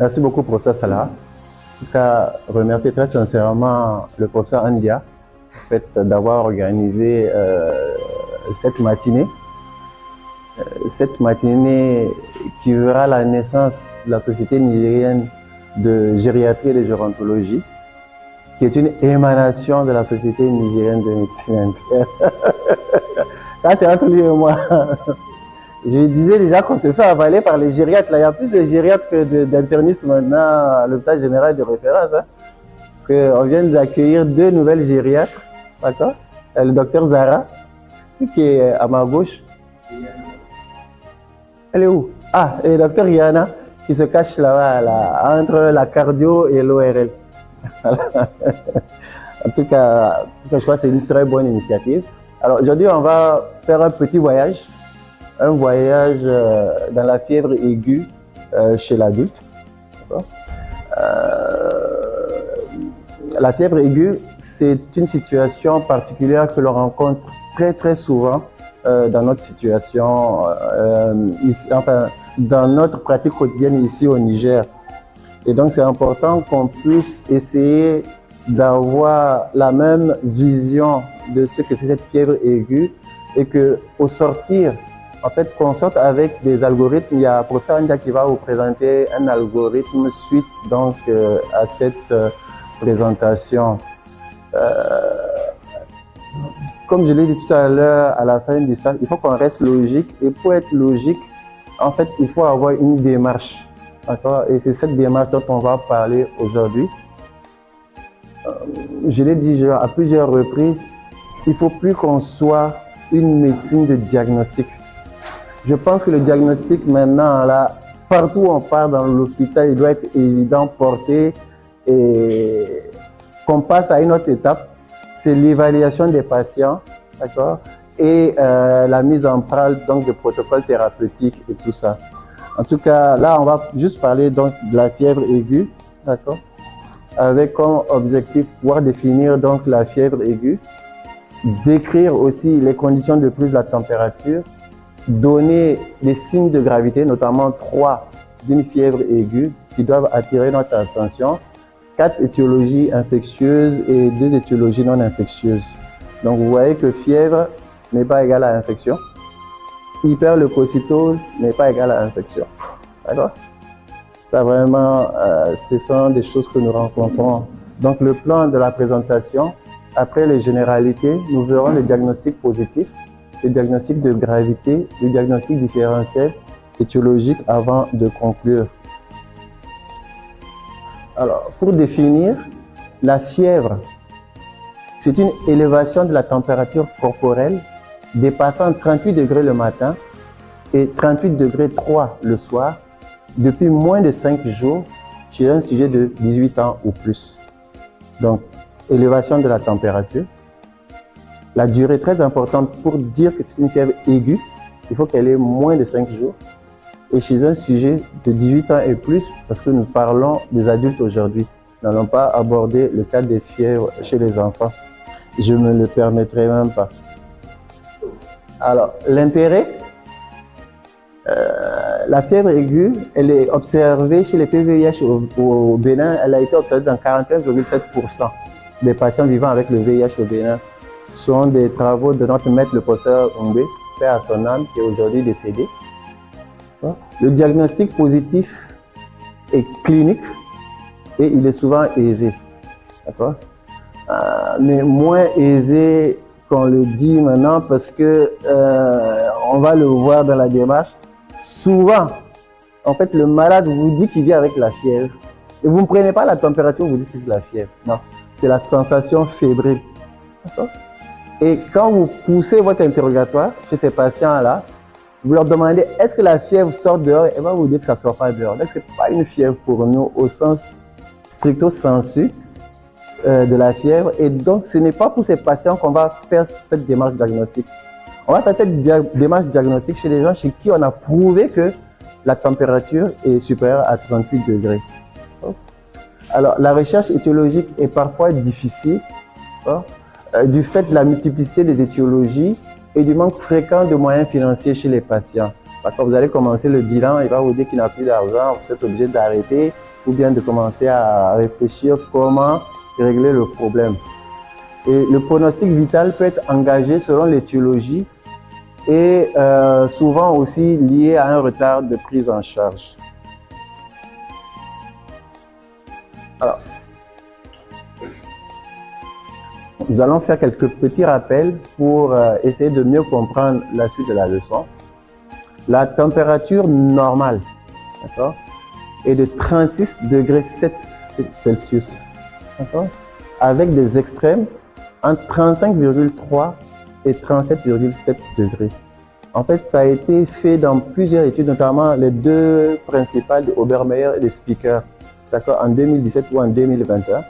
Merci beaucoup, professeur Salah. En tout cas, remercier très sincèrement le professeur Andia en fait, d'avoir organisé cette matinée. Cette matinée qui verra la naissance de la Société nigérienne de gériatrie et de gérontologie, qui est une émanation de la Société nigérienne de médecine interne. Ça, c'est entre lui et moi. Je disais déjà qu'on se fait avaler par les gériatres. Là. Il y a plus de gériatres que d'internistes maintenant à l'hôpital général de référence. Hein. Parce qu'on vient d'accueillir 2 nouvelles gériatres. D'accord? Le docteur Zara, qui est à ma gauche. Elle est où? Ah, et le docteur Yana, qui se cache là-bas, là, entre la cardio et l'ORL. En tout cas, je crois que c'est une très bonne initiative. Alors aujourd'hui, on va faire un petit voyage. Un voyage dans la fièvre aiguë chez l'adulte. La fièvre aiguë, c'est une situation particulière que l'on rencontre très très souvent dans notre situation, ici, enfin, dans notre pratique quotidienne ici au Niger. Et donc c'est important qu'on puisse essayer d'avoir la même vision de ce que c'est cette fièvre aiguë et qu'au sortir, en fait, qu'on sorte avec des algorithmes. Il y a professeur Andia qui va vous présenter un algorithme suite donc à cette présentation. Comme je l'ai dit tout à l'heure à la fin du stage, il faut qu'on reste logique. Et pour être logique, en fait, il faut avoir une démarche. D'accord? Et c'est cette démarche dont on va parler aujourd'hui. Je l'ai dit à plusieurs reprises, il ne faut plus qu'on soit une médecine de diagnostic. Je pense que le diagnostic maintenant, là, partout où on part dans l'hôpital, il doit être évident, porté et qu'on passe à une autre étape, c'est l'évaluation des patients, d'accord, et la mise en place donc de protocoles thérapeutiques et tout ça. En tout cas, là, on va juste parler donc de la fièvre aiguë, d'accord, avec comme objectif pouvoir définir donc la fièvre aiguë, décrire aussi les conditions de prise de la température, donner des signes de gravité, notamment 3 d'une fièvre aiguë qui doivent attirer notre attention, 4 étiologies infectieuses et 2 étiologies non infectieuses. Donc vous voyez que fièvre n'est pas égale à infection, hyperleucocytose n'est pas égale à infection. D'accord? Ça vraiment, ce sont des choses que nous rencontrons. Donc le plan de la présentation, après les généralités, nous verrons le diagnostic positif, le diagnostic de gravité, le diagnostic différentiel, étiologique avant de conclure. Alors, pour définir, la fièvre, c'est une élévation de la température corporelle dépassant 38 degrés le matin et 38 degrés 3 le soir depuis moins de 5 jours chez un sujet de 18 ans ou plus. Donc, élévation de la température. La durée très importante pour dire que c'est une fièvre aiguë, il faut qu'elle ait moins de 5 jours. Et chez un sujet de 18 ans et plus, parce que nous parlons des adultes aujourd'hui, nous n'allons pas aborder le cas des fièvres chez les enfants. Je ne me le permettrai même pas. Alors, l'intérêt, la fièvre aiguë, elle est observée chez les PVIH au Bénin, elle a été observée dans 41,7% des patients vivant avec le VIH au Bénin. Ce sont des travaux de notre maître, le professeur Ombé, paix à son âme, qui est aujourd'hui décédé. Le diagnostic positif est clinique et il est souvent aisé. D'accord? Mais moins aisé qu'on le dit maintenant parce que on va le voir dans la démarche. Souvent, en fait, le malade vous dit qu'il vient avec la fièvre. Et vous ne prenez pas la température, vous dites que c'est la fièvre. Non, c'est la sensation fébrile. D'accord? Et quand vous poussez votre interrogatoire chez ces patients-là, vous leur demandez est-ce que la fièvre sort dehors, et va vous dire que ça ne sort pas dehors. Donc, ce n'est pas une fièvre pour nous au sens stricto sensu de la fièvre. Et donc, ce n'est pas pour ces patients qu'on va faire cette démarche diagnostique. On va faire cette démarche diagnostique chez des gens chez qui on a prouvé que la température est supérieure à 38 degrés. Alors, la recherche étiologique est parfois difficile du fait de la multiplicité des étiologies et du manque fréquent de moyens financiers chez les patients. Quand vous allez commencer le bilan, il va vous dire qu'il n'a plus d'argent, vous êtes obligé d'arrêter ou bien de commencer à réfléchir comment régler le problème. Et le pronostic vital peut être engagé selon l'étiologie et souvent aussi lié à un retard de prise en charge. Alors, nous allons faire quelques petits rappels pour essayer de mieux comprendre la suite de la leçon. La température normale, d'accord, est de 36 degrés 7 Celsius, d'accord, avec des extrêmes entre 35,3 et 37,7 degrés. En fait, ça a été fait dans plusieurs études, notamment les deux principales de Obermeier et de Spiker, d'accord, en 2017 ou en 2021.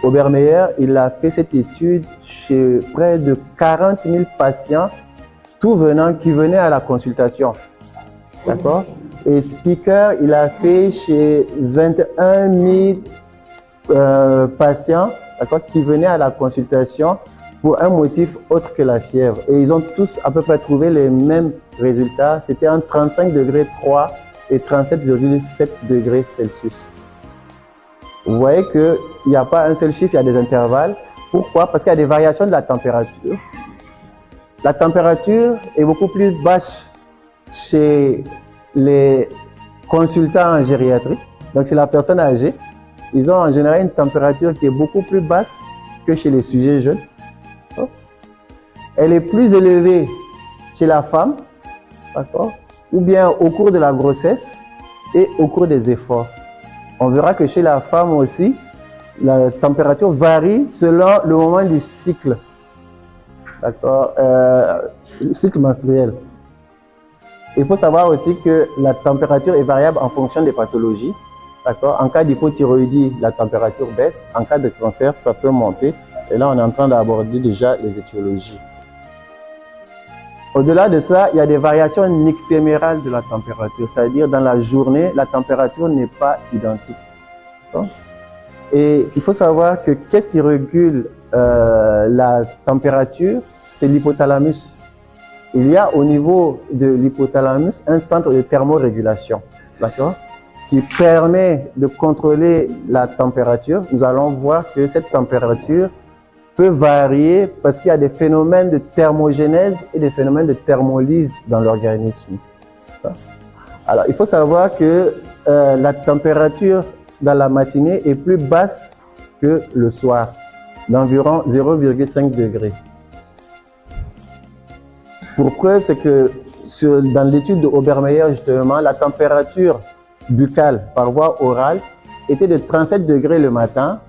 Obermeier, il a fait cette étude chez près de 40 000 patients, tout venant, qui venaient à la consultation. D'accord? Et Spiker, il a fait chez 21 000 patients, d'accord, qui venaient à la consultation pour un motif autre que la fièvre. Et ils ont tous à peu près trouvé les mêmes résultats. C'était entre 35,3 degrés et 37,7 degrés Celsius. Vous voyez qu'il n'y a pas un seul chiffre, il y a des intervalles. Pourquoi? Parce qu'il y a des variations de la température. La température est beaucoup plus basse chez les consultants en gériatrie. Donc, chez la personne âgée, ils ont en général une température qui est beaucoup plus basse que chez les sujets jeunes. Elle est plus élevée chez la femme, d'accord, ou bien au cours de la grossesse et au cours des efforts. On verra que chez la femme aussi, la température varie selon le moment du cycle, d'accord, cycle menstruel. Il faut savoir aussi que la température est variable en fonction des pathologies, d'accord. En cas d'hypothyroïdie, la température baisse. En cas de cancer, ça peut monter. Et là, on est en train d'aborder déjà les étiologies. Au-delà de ça, il y a des variations nictémérales de la température, c'est-à-dire dans la journée, la température n'est pas identique. Et il faut savoir que qu'est-ce qui régule la température? C'est l'hypothalamus. Il y a au niveau de l'hypothalamus un centre de thermorégulation, d'accord, qui permet de contrôler la température. Nous allons voir que cette température peut varier parce qu'il y a des phénomènes de thermogénèse et des phénomènes de thermolyse dans l'organisme. Alors, il faut savoir que la température dans la matinée est plus basse que le soir, d'environ 0,5 degrés. Pour preuve, c'est que dans l'étude de Obermeier, justement, la température buccale par voie orale était de 37 degrés le matin.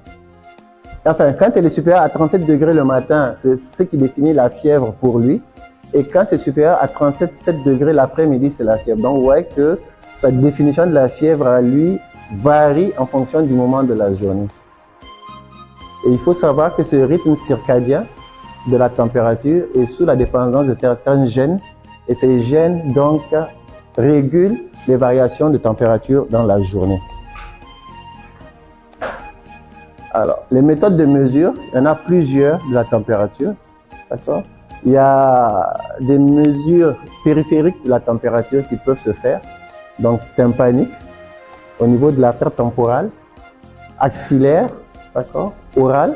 Enfin, quand elle est supérieure à 37 degrés le matin, c'est ce qui définit la fièvre pour lui. Et quand c'est supérieur à 37 degrés l'après-midi, c'est la fièvre. Donc, vous voyez que sa définition de la fièvre à lui varie en fonction du moment de la journée. Et il faut savoir que ce rythme circadien de la température est sous la dépendance de certains gènes. Et ces gènes, donc, régulent les variations de température dans la journée. Alors, les méthodes de mesure, il y en a plusieurs de la température, d'accord? Il y a des mesures périphériques de la température qui peuvent se faire, donc tympanique, au niveau de l'artère temporale, axillaire, d'accord, orale,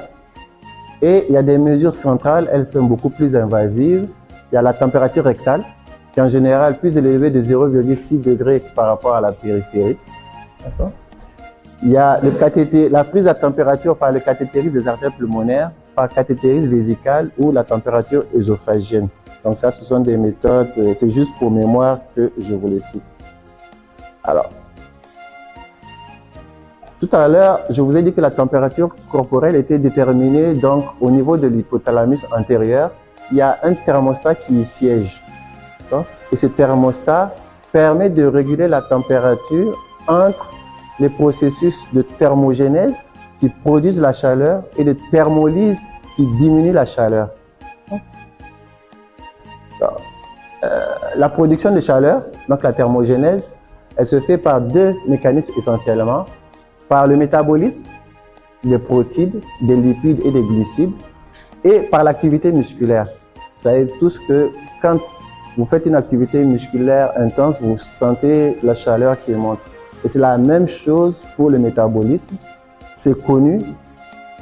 et il y a des mesures centrales, elles sont beaucoup plus invasives. Il y a la température rectale, qui est en général plus élevée de 0,6 degrés par rapport à la périphérie, d'accord? Il y a la prise à température par le cathétérisme des artères pulmonaires, par cathétérisme vésical ou la température œsophagienne. Donc ça, ce sont des méthodes, c'est juste pour mémoire que je vous les cite. Alors, tout à l'heure, je vous ai dit que la température corporelle était déterminée donc au niveau de l'hypothalamus antérieur. Il y a un thermostat qui y siège. Et ce thermostat permet de réguler la température entre les processus de thermogénèse qui produisent la chaleur et de thermolyse qui diminuent la chaleur. La production de chaleur, donc la thermogénèse, elle se fait par deux mécanismes essentiellement, par le métabolisme des protides, des lipides et des glucides, et par l'activité musculaire. savez tous que quand vous faites une activité musculaire intense, vous sentez la chaleur qui monte. Et c'est la même chose pour le métabolisme. C'est connu.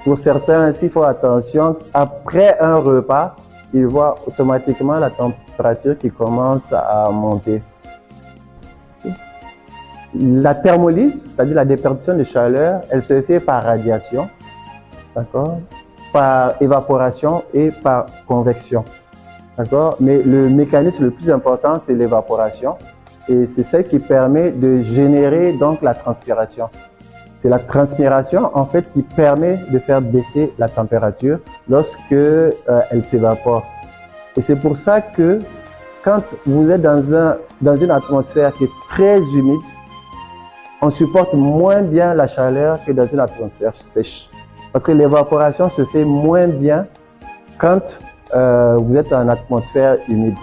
Pour certains, s'il faut attention, après un repas, ils voient automatiquement la température qui commence à monter. La thermolyse, c'est-à-dire la déperdition de chaleur, elle se fait par radiation, d'accord, par évaporation et par convection. D'accord? Mais le mécanisme le plus important, c'est l'évaporation. Et c'est ce qui permet de générer donc la transpiration. C'est la transpiration en fait qui permet de faire baisser la température lorsque elle s'évapore. Et c'est pour ça que quand vous êtes dans une atmosphère qui est très humide, on supporte moins bien la chaleur que dans une atmosphère sèche. Parce que l'évaporation se fait moins bien quand vous êtes en atmosphère humide.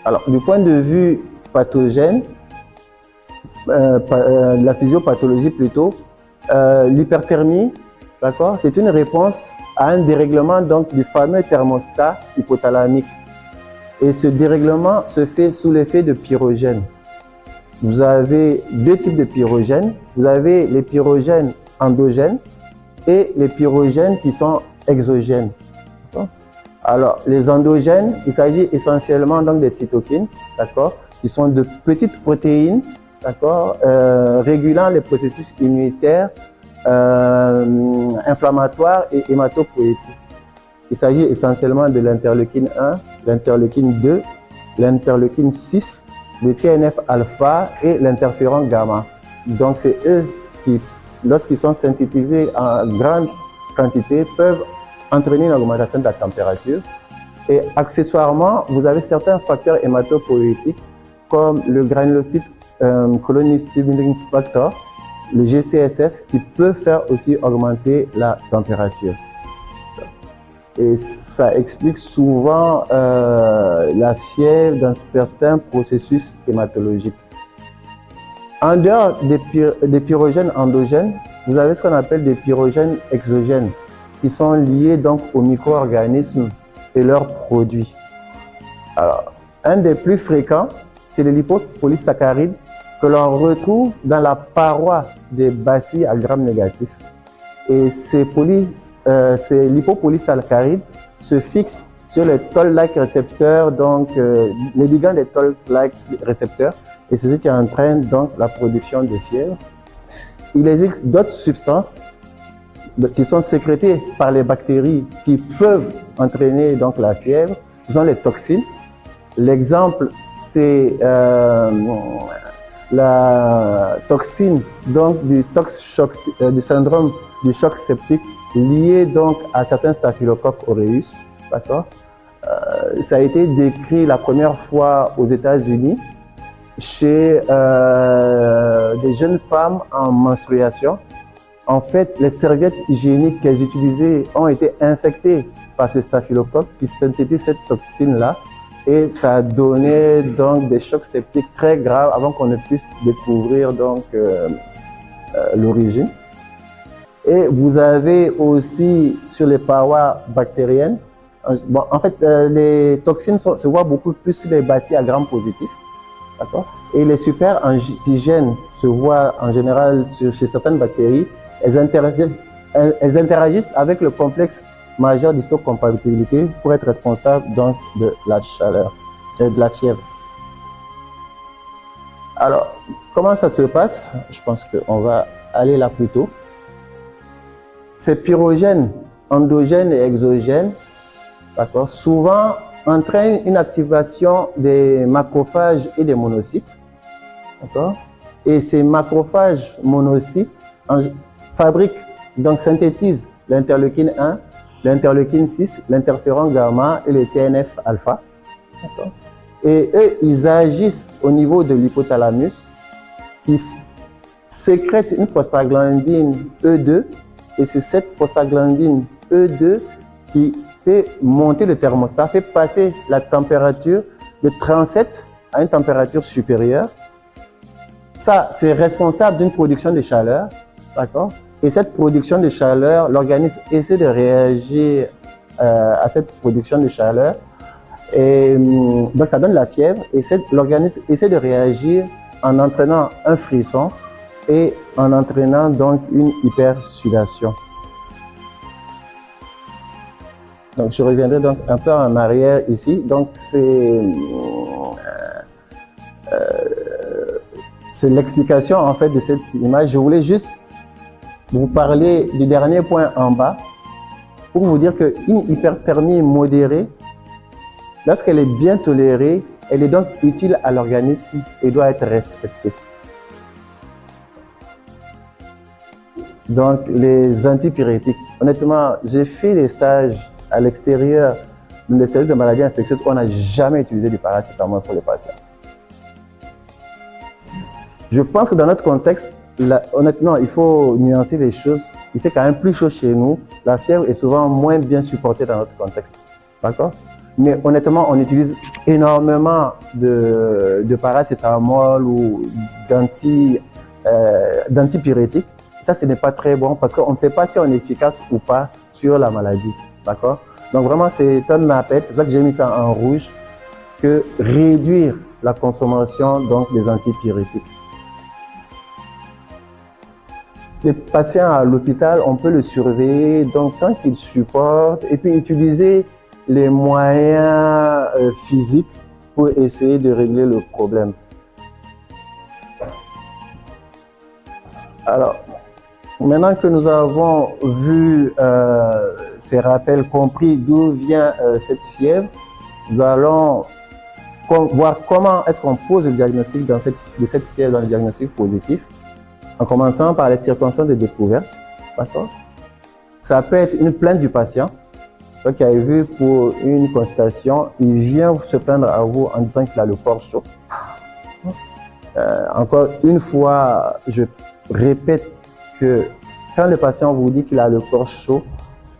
Alors, du point de vue pathogène, la physiopathologie plutôt, l'hyperthermie, d'accord, c'est une réponse à un dérèglement donc du fameux thermostat hypothalamique. Et ce dérèglement se fait sous l'effet de pyrogènes. Vous avez deux types de pyrogènes. Vous avez les pyrogènes endogènes et les pyrogènes qui sont exogènes. Alors, les endogènes, il s'agit essentiellement donc des cytokines, d'accord, qui sont de petites protéines, d'accord, régulant les processus immunitaires, inflammatoires et hématopoïétiques. Il s'agit essentiellement de l'interleukine 1, l'interleukine 2, l'interleukine 6, le TNF-alpha et l'interféron gamma. Donc, c'est eux qui, lorsqu'ils sont synthétisés en grande quantité, peuvent entraîner une augmentation de la température. Et accessoirement, vous avez certains facteurs hématopoïétiques comme le granulocyte colony stimulating factor, le GCSF, qui peut faire aussi augmenter la température. Et ça explique souvent la fièvre dans certains processus hématologiques. En dehors des pyrogènes endogènes, vous avez ce qu'on appelle des pyrogènes exogènes, qui sont liés donc aux micro-organismes et leurs produits. Alors, un des plus fréquents, c'est les lipopolysaccharides que l'on retrouve dans la paroi des bacilles à gram négatif. Et ces lipopolysaccharides se fixent sur les toll-like récepteurs, donc les ligands des toll-like récepteurs, et c'est ce qui entraîne donc la production de fièvre. Il existe d'autres substances qui sont sécrétées par les bactéries qui peuvent entraîner donc la fièvre, ce sont les toxines. L'exemple, c'est la toxine donc du syndrome du choc septique lié donc à certains staphylocoques aureus, d'accord. Ça a été décrit la première fois aux États-Unis chez des jeunes femmes en menstruation. En fait, les serviettes hygiéniques qu'elles utilisaient ont été infectées par ce staphylocoque qui synthétise cette toxine-là. Et ça a donné donc des chocs septiques très graves avant qu'on ne puisse découvrir donc l'origine. Et vous avez aussi sur les parois bactériennes, bon, en fait les toxines se voient beaucoup plus sur les bacilles à gram positif, d'accord. Et les super antigènes se voient en général chez certaines bactéries. Elles interagissent avec le complexe majeur d'histocompatibilité pour être responsable donc de la chaleur et de la fièvre. Alors, comment ça se passe? Je pense qu'on va aller là plus tôt. Ces pyrogènes endogènes et exogènes, d'accord, souvent entraînent une activation des macrophages et des monocytes, d'accord. Et ces macrophages monocytes fabriquent, donc synthétisent l'interleukine 1, l'interleukine 6, l'interféron gamma et le TNF-alpha. Et eux, ils agissent au niveau de l'hypothalamus qui sécrète une prostaglandine E2 et c'est cette prostaglandine E2 qui fait monter le thermostat, fait passer la température de 37 à une température supérieure. Ça, c'est responsable d'une production de chaleur, d'accord? Et cette production de chaleur, l'organisme essaie de réagir à cette production de chaleur. Et donc ça donne la fièvre et l'organisme essaie de réagir en entraînant un frisson et en entraînant donc une hypersudation. Donc je reviendrai donc un peu en arrière ici. Donc c'est l'explication en fait de cette image. Je voulais juste vous parler du dernier point en bas pour vous dire qu'une hyperthermie modérée, lorsqu'elle est bien tolérée, elle est donc utile à l'organisme et doit être respectée. Donc, les antipyrétiques. Honnêtement, j'ai fait des stages à l'extérieur des services de maladies infectieuses où on n'a jamais utilisé du paracétamol pour les patients. Je pense que dans notre contexte, honnêtement, il faut nuancer les choses. Il fait quand même plus chaud chez nous. La fièvre est souvent moins bien supportée dans notre contexte. D'accord? Mais honnêtement, on utilise énormément de paracétamol ou d'antipyrétiques. Ça, ce n'est pas très bon parce qu'on ne sait pas si on est efficace ou pas sur la maladie. D'accord? Donc vraiment, c'est un appel. C'est pour ça que j'ai mis ça en rouge, que réduire la consommation donc, des antipyrétiques. Les patients à l'hôpital, on peut le surveiller donc tant qu'ils supportent et puis utiliser les moyens physiques pour essayer de régler le problème. Alors, maintenant que nous avons vu ces rappels, compris d'où vient cette fièvre, nous allons voir comment est-ce qu'on pose le diagnostic de cette fièvre dans le diagnostic positif, en commençant par les circonstances de découverte. D'accord? Ça peut être une plainte du patient. Donc, il a vu pour une consultation, il vient se plaindre à vous en disant qu'il a le corps chaud. Encore une fois, je répète que quand le patient vous dit qu'il a le corps chaud,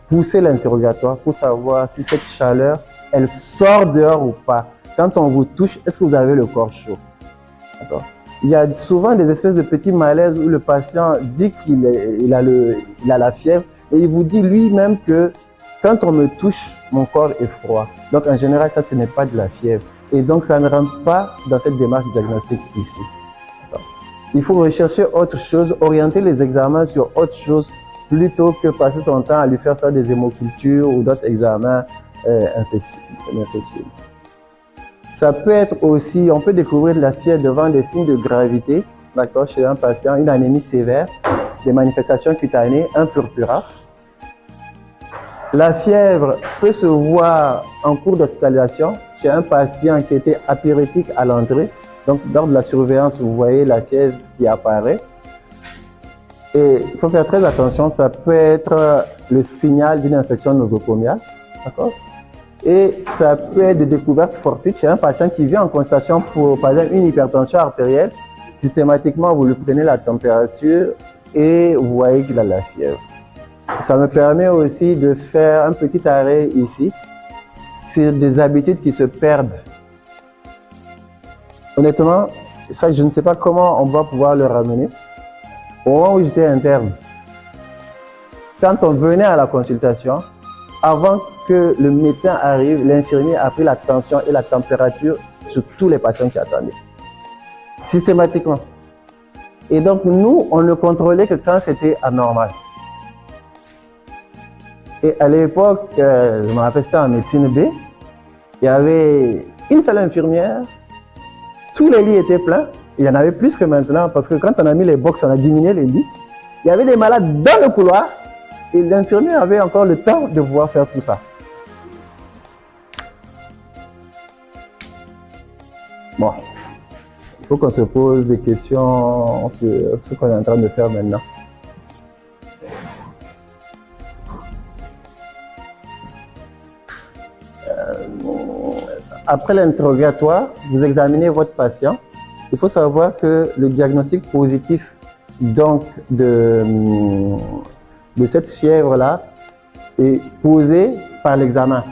poussez l'interrogatoire pour savoir si cette chaleur, elle sort dehors ou pas. Quand on vous touche, est-ce que vous avez le corps chaud? D'accord? Il y a souvent des espèces de petits malaises où le patient dit qu'il a la fièvre et il vous dit lui-même que quand on me touche, mon corps est froid. Donc, en général, ça, ce n'est pas de la fièvre. Et donc, ça ne rentre pas dans cette démarche diagnostique ici. Il faut rechercher autre chose, orienter les examens sur autre chose, plutôt que passer son temps à lui faire des hémocultures ou d'autres examens infectieux. Ça peut être aussi, on peut découvrir de la fièvre devant des signes de gravité, d'accord, chez un patient, une anémie sévère, des manifestations cutanées, un purpura. La fièvre peut se voir en cours d'hospitalisation chez un patient qui était apyrétique à l'entrée. Donc, lors de la surveillance, vous voyez la fièvre qui apparaît. Et il faut faire très attention, ça peut être le signal d'une infection nosocomiale. D'accord? Et ça peut être des découvertes fortuites chez un patient qui vient en consultation pour, par exemple, une hypertension artérielle. Systématiquement, vous lui prenez la température et vous voyez qu'il a la fièvre. Ça me permet aussi de faire un petit arrêt ici sur des habitudes qui se perdent. Honnêtement, ça, je ne sais pas comment on va pouvoir le ramener. Au moment où j'étais interne, quand on venait à la consultation, avant que le médecin arrive, l'infirmier a pris la tension et la température sur tous les patients qui attendaient. Systématiquement. Et donc, nous, on ne contrôlait que quand c'était anormal. Et à l'époque, je me rappelle, c'était en médecine B, il y avait une seule infirmière, tous les lits étaient pleins, il y en avait plus que maintenant, parce que quand on a mis les box, on a diminué les lits. Il y avait des malades dans le couloir, et l'infirmier avait encore le temps de pouvoir faire tout ça. Bon, il faut qu'on se pose des questions sur ce qu'on est en train de faire maintenant. Après l'interrogatoire, vous examinez votre patient. Il faut savoir que le diagnostic positif donc de cette fièvre-là est posé par l'examen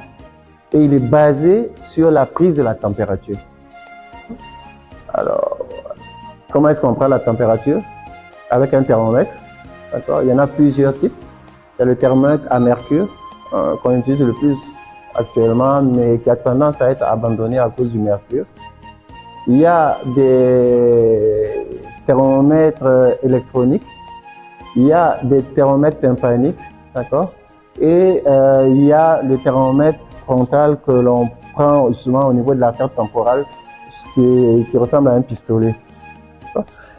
et il est basé sur la prise de la température. Alors, comment est-ce qu'on prend la température? Avec un thermomètre. D'accord? Il y en a plusieurs types. Il y a le thermomètre à mercure qu'on utilise le plus actuellement, mais qui a tendance à être abandonné à cause du mercure. Il y a des thermomètres électroniques. Il y a des thermomètres tympaniques, d'accord? Et il y a le thermomètre frontal que l'on prend justement au niveau de l'artère temporale, qui ressemble à un pistolet.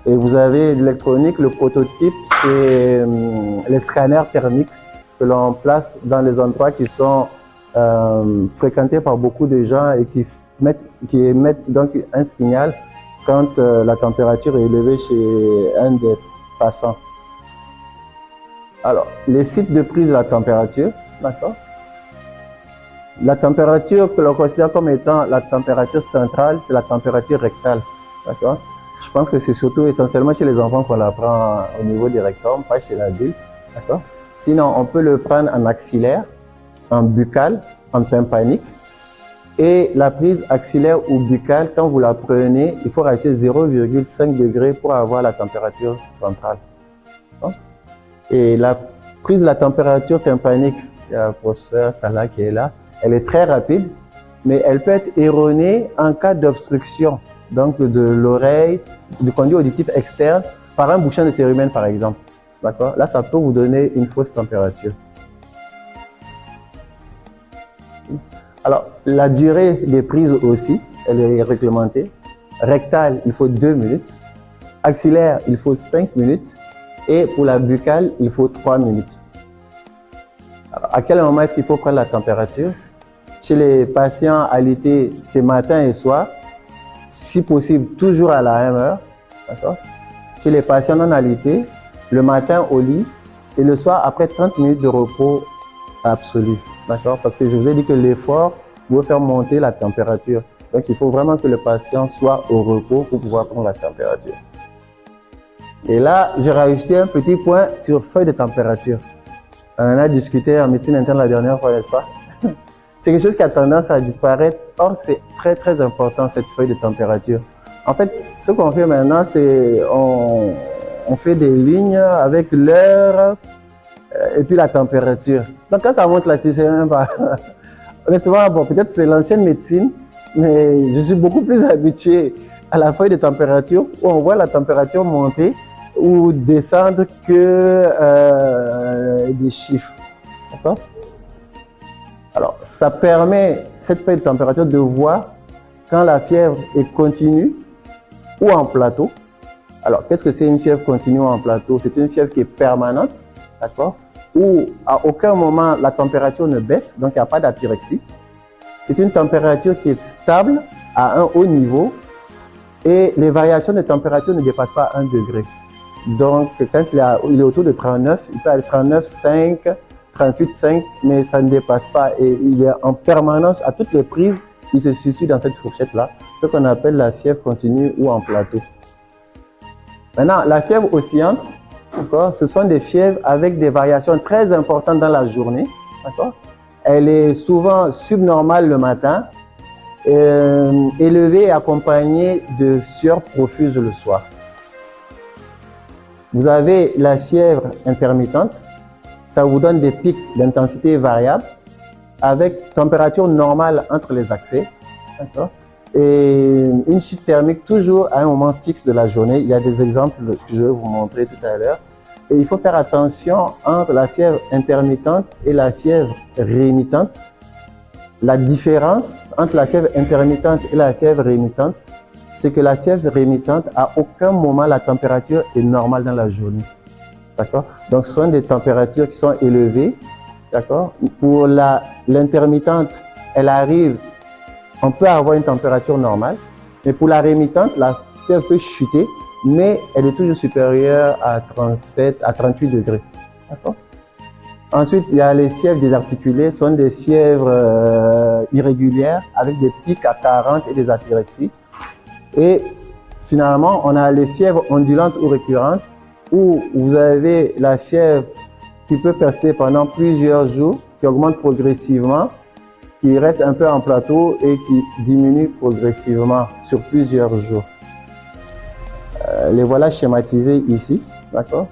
Et vous avez l'électronique, le prototype, c'est les scanners thermiques que l'on place dans les endroits qui sont fréquentés par beaucoup de gens et qui émettent donc un signal quand la température est élevée chez un des passants. Alors, les sites de prise de la température, d'accord? La température que l'on considère comme étant la température centrale, c'est la température rectale, d'accord? Je pense que c'est surtout essentiellement chez les enfants qu'on l'apprend au niveau du rectum, pas chez l'adulte, d'accord? Sinon, on peut le prendre en axillaire, en buccal, en tympanique. Et la prise axillaire ou buccale, quand vous la prenez, il faut rajouter 0,5 degrés pour avoir la température centrale. Et la prise de la température tympanique, il y a le professeur Salah qui est là, elle est très rapide, mais elle peut être erronée en cas d'obstruction, donc de l'oreille, du conduit auditif externe, par un bouchon de cérumen par exemple. D'accord? Là, ça peut vous donner une fausse température. Alors, la durée des prises aussi, elle est réglementée. Rectale, il faut 2 minutes. Axillaire, il faut 5 minutes. Et pour la buccale, il faut 3 minutes. Alors, à quel moment est-ce qu'il faut prendre la température? Chez les patients alités, c'est matin et soir. Si possible, toujours à la même heure. D'accord? Chez les patients non alités, le matin au lit et le soir après 30 minutes de repos absolu. D'accord? Parce que je vous ai dit que l'effort doit faire monter la température. Donc, il faut vraiment que le patient soit au repos pour pouvoir prendre la température. Et là, j'ai rajouté un petit point sur feuille de température. On en a discuté en médecine interne la dernière fois, n'est-ce pas? C'est quelque chose qui a tendance à disparaître. Or, c'est très, très important, cette feuille de température. En fait, ce qu'on fait maintenant, c'est on fait des lignes avec l'heure et puis la température. Donc, quand ça monte là, tu sais même pas. Honnêtement, bon, peut-être c'est l'ancienne médecine, mais je suis beaucoup plus habitué à la feuille de température où on voit la température monter ou descendre que des chiffres. D'accord? Alors, ça permet, cette feuille de température, de voir quand la fièvre est continue ou en plateau. Alors, qu'est-ce que c'est une fièvre continue ou en plateau? C'est une fièvre qui est permanente, d'accord? Où à aucun moment la température ne baisse, donc il n'y a pas d'apyrexie. C'est une température qui est stable à un haut niveau et les variations de température ne dépassent pas 1 degré. Donc, quand il est autour de 39, il peut être 39,5, 38,5, mais ça ne dépasse pas. Et il est en permanence, à toutes les prises, il se situe dans cette fourchette-là, ce qu'on appelle la fièvre continue ou en plateau. Maintenant, la fièvre oscillante, ce sont des fièvres avec des variations très importantes dans la journée. Elle est souvent subnormale le matin, élevée et accompagnée de sueur profuse le soir. Vous avez la fièvre intermittente, ça vous donne des pics d'intensité variables avec température normale entre les accès. Et une chute thermique toujours à un moment fixe de la journée. Il y a des exemples que je vais vous montrer tout à l'heure. Et il faut faire attention entre la fièvre intermittente et la fièvre rémitente. La différence entre la fièvre intermittente et la fièvre rémitente, c'est que la fièvre rémitente, à aucun moment la température est normale dans la journée. D'accord? Donc, ce sont des températures qui sont élevées. D'accord? Pour l'intermittente, elle arrive, on peut avoir une température normale. Mais pour la rémitante, la fièvre peut chuter, mais elle est toujours supérieure à 37, à 38 degrés. D'accord? Ensuite, il y a les fièvres désarticulées, ce sont des fièvres irrégulières avec des pics à 40 et des apyrexies. Et finalement, on a les fièvres ondulantes ou récurrentes où vous avez la fièvre qui peut persister pendant plusieurs jours, qui augmente progressivement, qui reste un peu en plateau et qui diminue progressivement sur plusieurs jours. Les voilà schématisés ici, d'accord?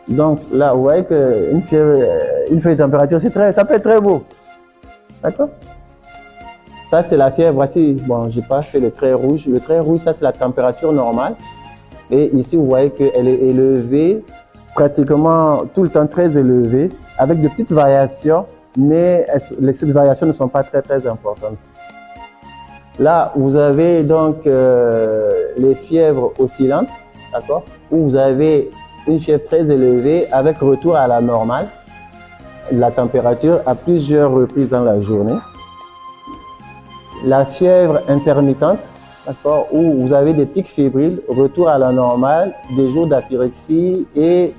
Donc là, vous voyez qu'une fièvre, une feuille de température, ça peut être très beau. D'accord? Ça, c'est la fièvre. Voici, bon, je n'ai pas fait le trait rouge. Le trait rouge, ça, c'est la température normale. Et ici, vous voyez qu'elle est élevée, pratiquement tout le temps très élevée, avec de petites variations, mais ces variations ne sont pas très importantes. Là, vous avez donc les fièvres oscillantes, d'accord, où vous avez une fièvre très élevée avec retour à la normale de la température à plusieurs reprises dans la journée. La fièvre intermittente, d'accord, où vous avez des pics fébriles, retour à la normale, des jours d'apyrexie et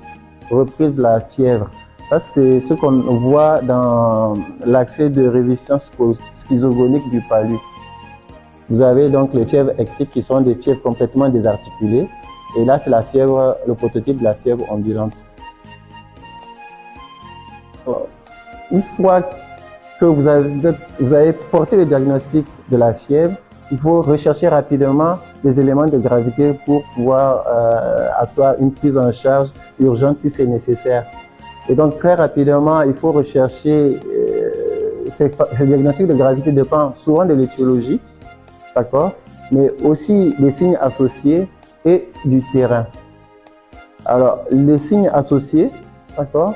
reprise de la fièvre. Ça, c'est ce qu'on voit dans l'accès de révision schizogonique du palud. Vous avez donc les fièvres hectiques qui sont des fièvres complètement désarticulées. Et là, c'est la fièvre, le prototype de la fièvre ambulante. Une fois que vous avez porté le diagnostic de la fièvre, il faut rechercher rapidement les éléments de gravité pour pouvoir asseoir une prise en charge urgente si c'est nécessaire. Et donc, très rapidement, il faut rechercher ces diagnostics de gravité dépendent souvent de l'étiologie, d'accord, mais aussi des signes associés et du terrain. Alors, les signes associés, d'accord,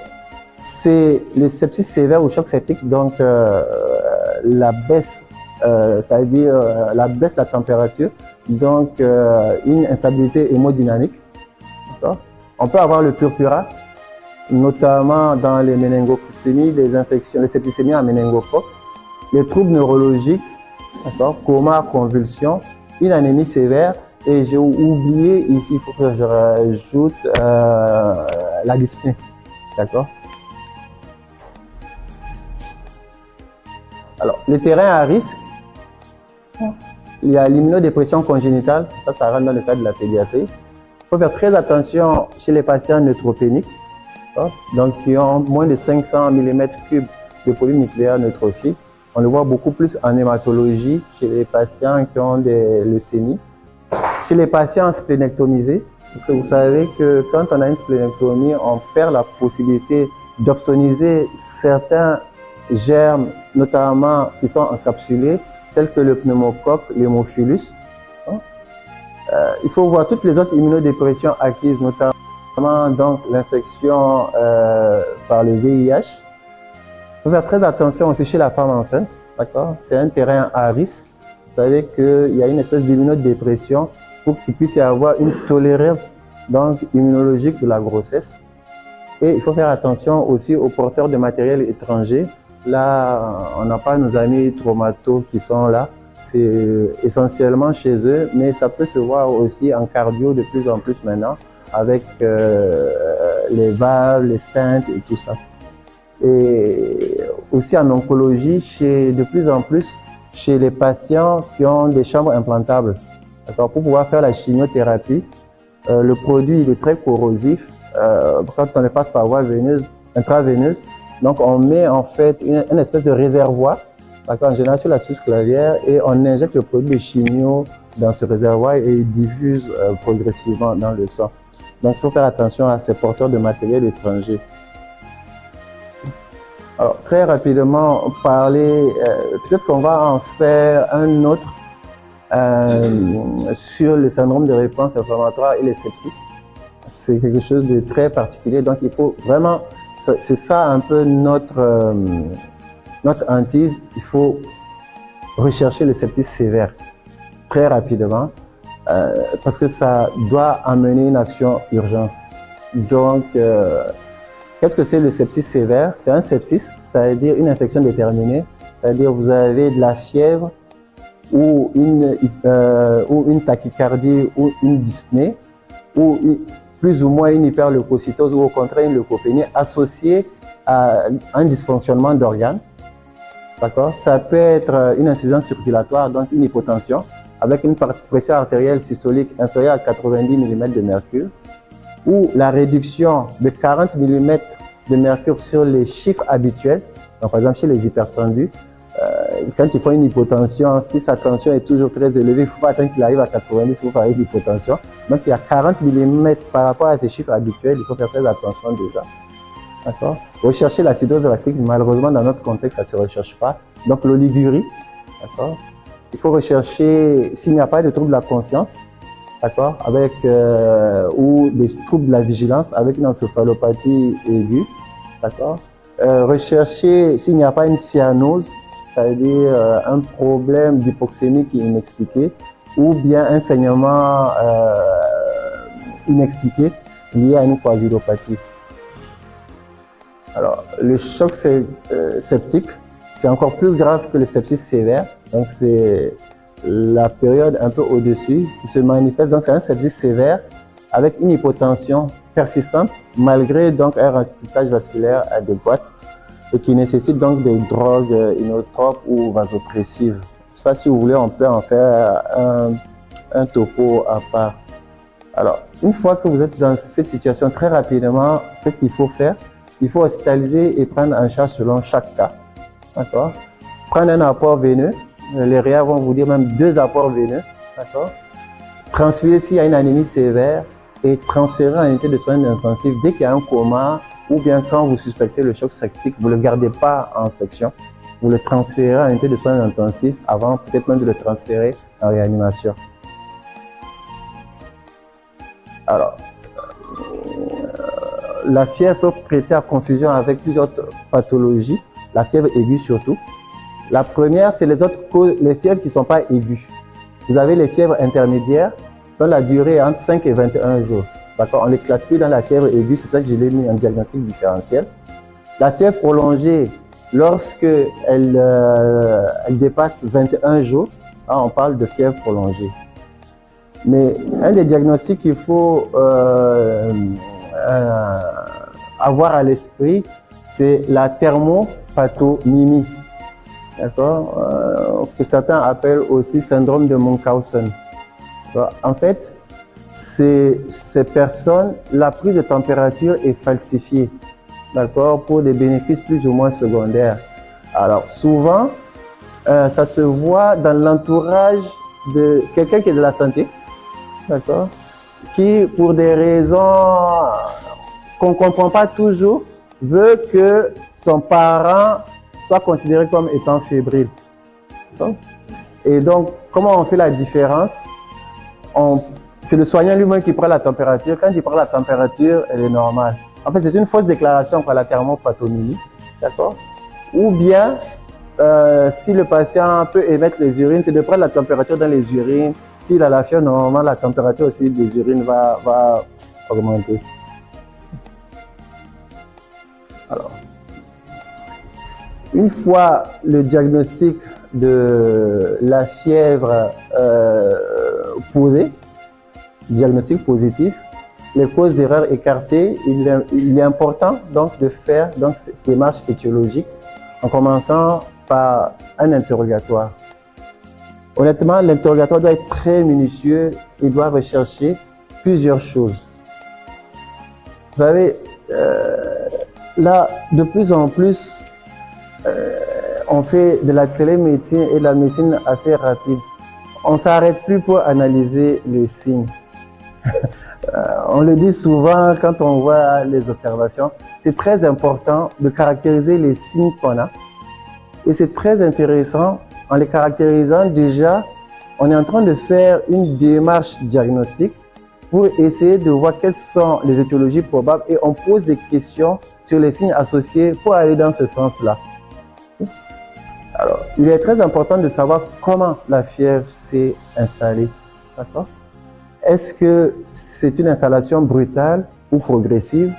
c'est le sepsis sévère ou choc septique, donc la baisse, c'est-à-dire la baisse de la température, donc une instabilité hémodynamique, d'accord. On peut avoir le purpura, notamment dans les méningococémies, les infections, les septicémies en méningocoque, les troubles neurologiques, d'accord, coma, convulsions, une anémie sévère, et j'ai oublié ici, il faut que je rajoute la dyspnée, d'accord. Alors, les terrains à risque, il y a l'immunodépression congénitale, ça rentre dans le cadre de la pédiatrie. Il faut faire très attention chez les patients neutropéniques, donc qui ont moins de 500 mm3 de polynucléaire neutrophile. On le voit beaucoup plus en hématologie chez les patients qui ont des leucémies. Chez les patients splénectomisés, parce que vous savez que quand on a une splénectomie, on perd la possibilité d'opsoniser certains germes, notamment qui sont encapsulés, tels que le pneumocoque, l'hémophilus. Il faut voir toutes les autres immunodépressions acquises, notamment donc l'infection par le VIH. Il faut faire très attention aussi chez la femme enceinte, d'accord? C'est un terrain à risque. Vous savez qu'il y a une espèce d'immunodépression pour qu'il puisse y avoir une tolérance donc immunologique de la grossesse. Et il faut faire attention aussi aux porteurs de matériel étranger. Là, on n'a pas nos amis traumatos qui sont là. C'est essentiellement chez eux, mais ça peut se voir aussi en cardio de plus en plus maintenant avec les valves, les stents et tout ça. Et aussi en oncologie, de plus en plus chez les patients qui ont des chambres implantables. Pour pouvoir faire la chimiothérapie, le produit il est très corrosif. Quand on le passe par voie intraveineuse, donc on met en fait une espèce de réservoir, en général sur la suce clavière, et on injecte le produit de chimio dans ce réservoir et il diffuse progressivement dans le sang. Donc il faut faire attention à ces porteurs de matériel étranger. Alors, très rapidement, peut-être qu'on va en faire un autre sur le syndrome de réponse inflammatoire et les sepsis. C'est quelque chose de très particulier, donc il faut vraiment, c'est ça un peu notre hantise, il faut rechercher le sepsis sévère très rapidement parce que ça doit amener une action urgence. Donc, qu'est-ce que c'est le sepsis sévère? C'est un sepsis, c'est-à-dire une infection déterminée, c'est-à-dire vous avez de la fièvre ou une tachycardie ou une dyspnée ou plus ou moins une hyperleucocytose ou au contraire une leucopénie associée à un dysfonctionnement d'organes. D'accord? Ça peut être une insuffisance circulatoire, donc une hypotension, avec une pression artérielle systolique inférieure à 90 mm de mercure, ou la réduction de 40 mm de mercure sur les chiffres habituels, donc par exemple chez les hypertendus, quand ils font une hypotension, si sa tension est toujours très élevée, il ne faut pas attendre qu'il arrive à 90 pour parler d'hypotension. Donc, il y a 40 mm par rapport à ces chiffres habituels, il faut faire très attention déjà. D'accord. Rechercher l'acidose lactique, malheureusement, dans notre contexte, ça ne se recherche pas. Donc, l'oligurie, d'accord. Il faut rechercher s'il n'y a pas de trouble de la conscience, d'accord, avec ou des troubles de la vigilance avec une encéphalopathie aiguë, d'accord. Rechercher s'il n'y a pas une cyanose, c'est-à-dire un problème d'hypoxémie qui est inexpliqué, ou bien un saignement inexpliqué lié à une coagulopathie. Alors, le choc septique, c'est encore plus grave que le sepsis sévère. Donc, c'est la période un peu au-dessus qui se manifeste. Donc, c'est un sepsis sévère avec une hypotension persistante malgré donc un remplissage vasculaire adéquat et qui nécessite donc des drogues inotropes ou vasopressives. Ça, si vous voulez, on peut en faire un topo à part. Alors, une fois que vous êtes dans cette situation, très rapidement, qu'est-ce qu'il faut faire? Il faut hospitaliser et prendre en charge selon chaque cas. D'accord? Prendre un apport veineux. Les réa vont vous dire même 2 apports veineux. D'accord? Transfuser s'il y a une anémie sévère et transférer en unité de soins intensifs dès qu'il y a un coma ou bien quand vous suspectez le choc septique, vous ne le gardez pas en section. Vous le transférez en unité de soins intensifs avant peut-être même de le transférer en réanimation. Alors, la fièvre peut prêter à confusion avec plusieurs pathologies, la fièvre aiguë surtout. La première, c'est les fièvres qui ne sont pas aiguës. Vous avez les fièvres intermédiaires, dont la durée est entre 5 et 21 jours. D'accord? On ne les classe plus dans la fièvre aiguë, c'est pour ça que je l'ai mis en diagnostic différentiel. La fièvre prolongée, lorsque elle dépasse 21 jours, là, on parle de fièvre prolongée. Mais un des diagnostics qu'il faut avoir à l'esprit, c'est la thermopathonémie, d'accord, que certains appellent aussi syndrome de Munchausen. En fait, ces personnes, la prise de température est falsifiée, d'accord, pour des bénéfices plus ou moins secondaires. Alors souvent, ça se voit dans l'entourage de quelqu'un qui est de la santé, d'accord, qui, pour des raisons qu'on ne comprend pas toujours, veut que son parent soit considéré comme étant fébrile. Et donc, comment on fait la différence? C'est le soignant lui-même qui prend la température. Quand il prend la température, elle est normale. En fait, c'est une fausse déclaration par la thermopathonémie, d'accord? Ou bien, si le patient peut émettre les urines, c'est de prendre la température dans les urines. S'il a la fièvre, normalement, la température aussi des urines va augmenter. Alors, une fois le diagnostic de la fièvre posé, diagnostic positif, les causes d'erreur écartées, il est important donc de faire donc cette démarche étiologique en commençant par un interrogatoire. Honnêtement, l'interrogatoire doit être très minutieux et doit rechercher plusieurs choses. Vous savez, là, de plus en plus, on fait de la télémédecine et de la médecine assez rapide. On ne s'arrête plus pour analyser les signes. On le dit souvent quand on voit les observations. C'est très important de caractériser les signes qu'on a. Et c'est très intéressant, en les caractérisant déjà, on est en train de faire une démarche diagnostique pour essayer de voir quelles sont les étiologies probables et on pose des questions sur les signes associés pour aller dans ce sens-là. Alors, il est très important de savoir comment la fièvre s'est installée. D'accord? Est-ce que c'est une installation brutale ou progressive?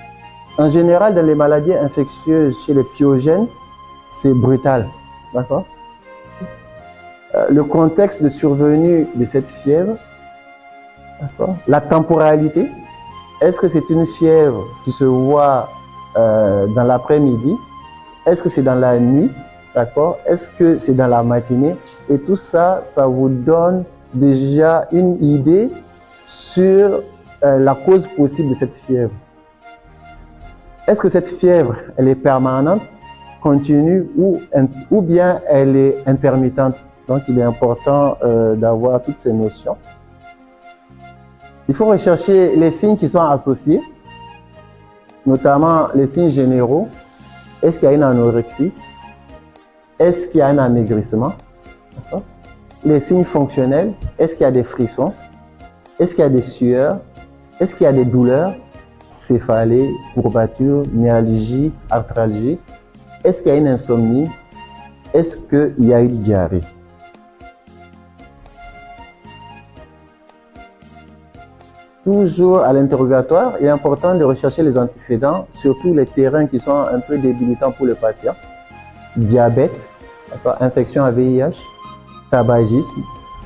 En général, dans les maladies infectieuses chez les pyogènes, c'est brutal. D'accord? Le contexte de survenue de cette fièvre, la temporalité, est-ce que c'est une fièvre qui se voit dans l'après-midi? Est-ce que c'est dans la nuit? D'accord? Est-ce que c'est dans la matinée? Et tout ça, ça vous donne déjà une idée sur la cause possible de cette fièvre. Est-ce que cette fièvre, elle est permanente? continue ou bien elle est intermittente. Donc, il est important d'avoir toutes ces notions. Il faut rechercher les signes qui sont associés, notamment les signes généraux. Est-ce qu'il y a une anorexie? Est-ce qu'il y a un amaigrissement? Les signes fonctionnels, est-ce qu'il y a des frissons? Est-ce qu'il y a des sueurs? Est-ce qu'il y a des douleurs? Céphalée, courbature, myalgie, arthralgie. Est-ce qu'il y a une insomnie? Est-ce qu'il y a une diarrhée? Toujours à l'interrogatoire, il est important de rechercher les antécédents, surtout les terrains qui sont un peu débilitants pour le patient. Diabète, infection à VIH, tabagisme,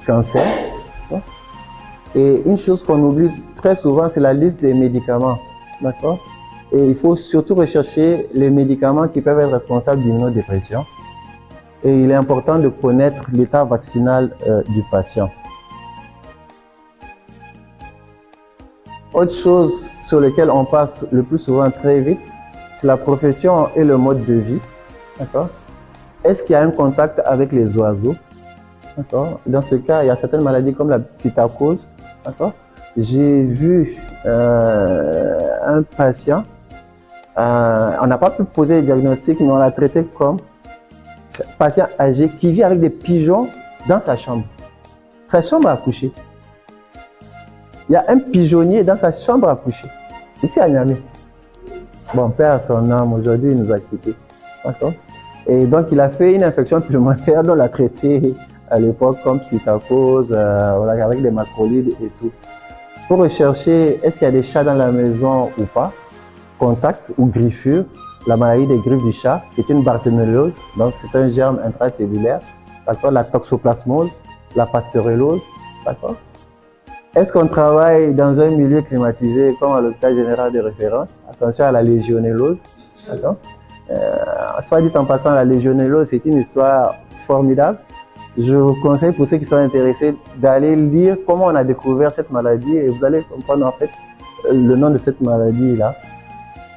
cancer. Et une chose qu'on oublie très souvent, c'est la liste des médicaments. D'accord? Et il faut surtout rechercher les médicaments qui peuvent être responsables d'immunodépression. Et il est important de connaître l'état vaccinal du patient. Autre chose sur laquelle on passe le plus souvent très vite, c'est la profession et le mode de vie. D'accord? Est-ce qu'il y a un contact avec les oiseaux? D'accord? Dans ce cas, il y a certaines maladies comme la psittacose. D'accord? J'ai vu un patient, on n'a pas pu poser le diagnostic, mais on l'a traité comme patient âgé qui vit avec des pigeons dans sa chambre. Sa chambre à coucher. Il y a un pigeonnier dans sa chambre à coucher, ici à Niamey. Bon, père à son âme, aujourd'hui il nous a quittés. D'accord? Et donc il a fait une infection pulmonaire dont on l'a traité à l'époque comme psittacose, avec des macrolides et tout. Pour rechercher est-ce qu'il y a des chats dans la maison ou pas, contact ou griffure, la maladie des griffes du chat, qui est une bartonellose, donc c'est un germe intracellulaire, d'accord, la toxoplasmose, la pasteurellose, d'accord. Est-ce qu'on travaille dans un milieu climatisé comme à l'hôpital général de référence? Attention à la légionellose, d'accord. Soit dit en passant, la légionellose, c'est une histoire formidable. Je vous conseille pour ceux qui sont intéressés d'aller lire comment on a découvert cette maladie et vous allez comprendre en fait le nom de cette maladie-là.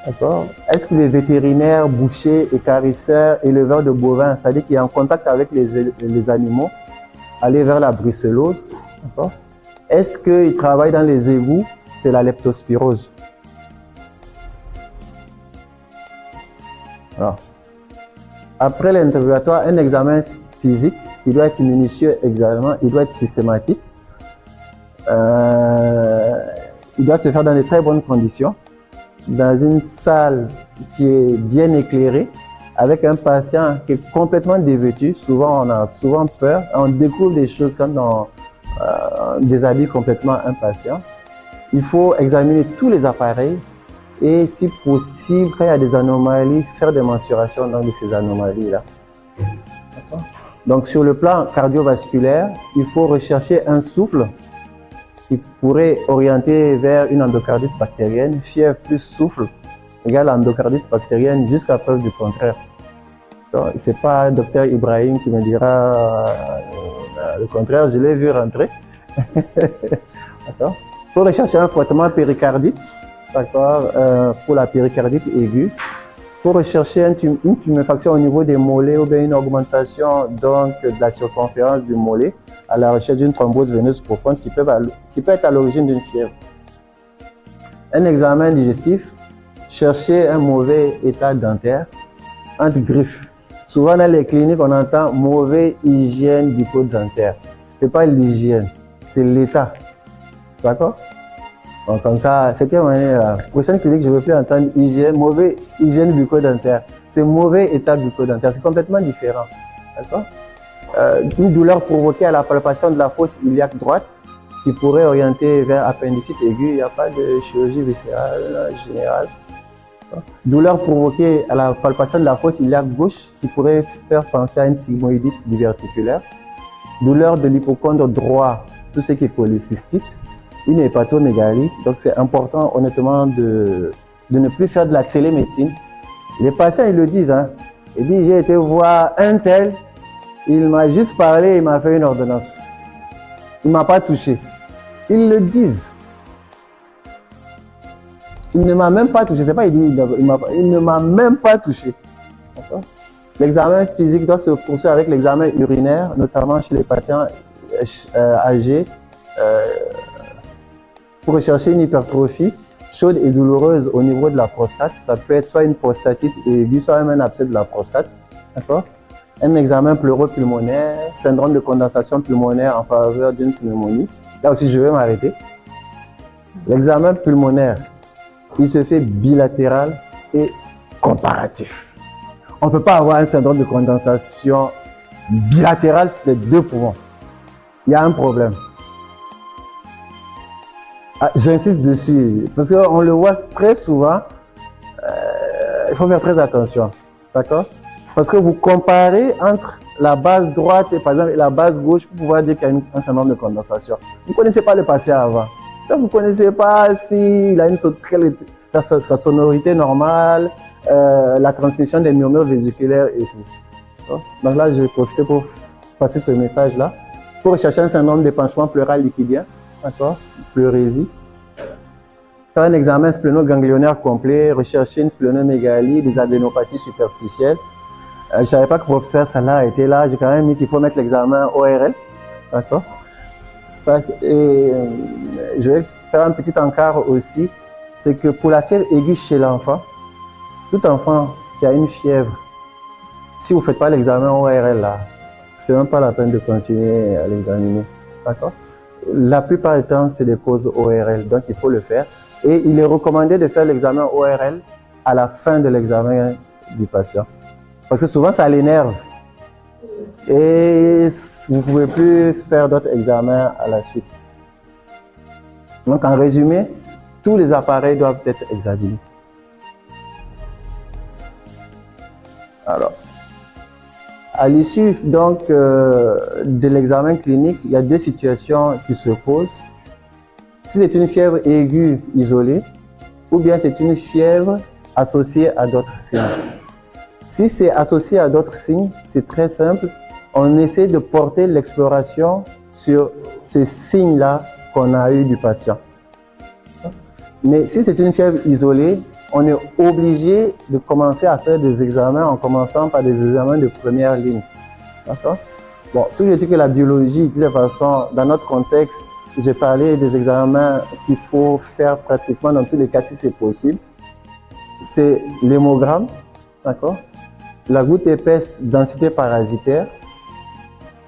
D'accord? Est-ce qu'il est vétérinaire, boucher, écarisseur, éleveur de bovins, c'est-à-dire qu'il est en contact avec les animaux, aller vers la brucellose. D'accord? Est-ce qu'il travaille dans les égouts? C'est la leptospirose. Alors, après l'interrogatoire, un examen physique, il doit être minutieux également, il doit être systématique. Il doit se faire dans de très bonnes conditions, dans une salle qui est bien éclairée, avec un patient qui est complètement dévêtu. Souvent, on a souvent peur, on découvre des choses quand on déshabille complètement un patient. Il faut examiner tous les appareils et, si possible, quand il y a des anomalies, faire des mensurations de ces anomalies-là. Donc, sur le plan cardiovasculaire, il faut rechercher un souffle qui pourrait orienter vers une endocardite bactérienne. Fièvre plus souffle égale endocardite bactérienne jusqu'à preuve du contraire. Ce n'est pas Dr Ibrahim qui me dira le contraire, je l'ai vu rentrer. D'accord. Il faut rechercher un frottement péricardite, d'accord, pour la péricardite aiguë. Il faut rechercher une tuméfaction au niveau des mollets ou bien une augmentation donc, de la circonférence du mollet à la recherche d'une thrombose veineuse profonde qui peut être à l'origine d'une fièvre. Un examen digestif, chercher un mauvais état dentaire entre griffes. Souvent dans les cliniques, on entend mauvaise hygiène bucco-dentaire. Ce n'est pas l'hygiène, c'est l'état. D'accord? Donc comme ça, cette manière, prochaine clinique, je ne veux plus entendre mauvaise hygiène bucco-dentaire. C'est mauvais état bucco-dentaire, c'est complètement différent. D'accord? Une douleur provoquée à la palpation de la fosse iliaque droite qui pourrait orienter vers appendicite aiguë, il n'y a pas de chirurgie viscérale générale. Douleur provoquée à la palpation de la fosse iliaque gauche qui pourrait faire penser à une sigmoïdite diverticulaire. Douleur de l'hypochondre droit, tout ce qui est polycystite. Une hépatomégalie. Donc c'est important honnêtement de ne plus faire de la télémédecine. Les patients ils le disent, hein. Ils disent j'ai été voir un tel, il m'a juste parlé, il m'a fait une ordonnance. Il ne m'a pas touché. Ils le disent. Il ne m'a même pas touché. Je sais pas, il dit il ne m'a même pas touché. L'examen physique doit se poursuivre avec l'examen urinaire, notamment chez les patients âgés, pour rechercher une hypertrophie chaude et douloureuse au niveau de la prostate. Ça peut être soit une prostatite aiguë, soit même un abcès de la prostate. D'accord? Un examen pleuropulmonaire, syndrome de condensation pulmonaire en faveur d'une pneumonie. Là aussi, je vais m'arrêter. L'examen pulmonaire, il se fait bilatéral et comparatif. On ne peut pas avoir un syndrome de condensation bilatéral sur les deux poumons. Il y a un problème. Ah, j'insiste dessus, parce qu'on le voit très souvent. Il faut faire très attention. D'accord? Parce que vous comparez entre la base droite et par exemple la base gauche pour pouvoir dire qu'il y a un syndrome de condensation. Vous ne connaissez pas le patient avant. Donc vous ne connaissez pas s'il a sa sonorité normale, la transmission des murmures vésiculaires et tout. Donc là, je vais profiter pour passer ce message-là. Pour rechercher un syndrome d'épanchement pleural liquidien, d'accord, pleurésie. Faire un examen splénoganglionnaire complet, rechercher une splénomégalie, des adénopathies superficielles. Je ne savais pas que le professeur Salah était là. J'ai quand même mis qu'il faut mettre l'examen ORL. D'accord. Je vais faire un petit encart aussi. C'est que pour la fièvre aiguë chez l'enfant, tout enfant qui a une fièvre, si vous ne faites pas l'examen ORL là, c'est même pas la peine de continuer à l'examiner. D'accord. La plupart du temps, c'est des causes ORL. Donc, il faut le faire. Et il est recommandé de faire l'examen ORL à la fin de l'examen du patient. Parce que souvent, ça l'énerve. Et vous ne pouvez plus faire d'autres examens à la suite. Donc, en résumé, tous les appareils doivent être examinés. Alors, à l'issue donc de l'examen clinique, il y a deux situations qui se posent. Si c'est une fièvre aiguë isolée, ou bien c'est une fièvre associée à d'autres signes. Si c'est associé à d'autres signes, c'est très simple. On essaie de porter l'exploration sur ces signes-là qu'on a eu du patient. Mais si c'est une fièvre isolée, on est obligé de commencer à faire des examens en commençant par des examens de première ligne. D'accord? Bon, tout je dis que la biologie, de toute façon, dans notre contexte, j'ai parlé des examens qu'il faut faire pratiquement dans tous les cas si c'est possible. C'est l'hémogramme, d'accord? La goutte épaisse densité parasitaire,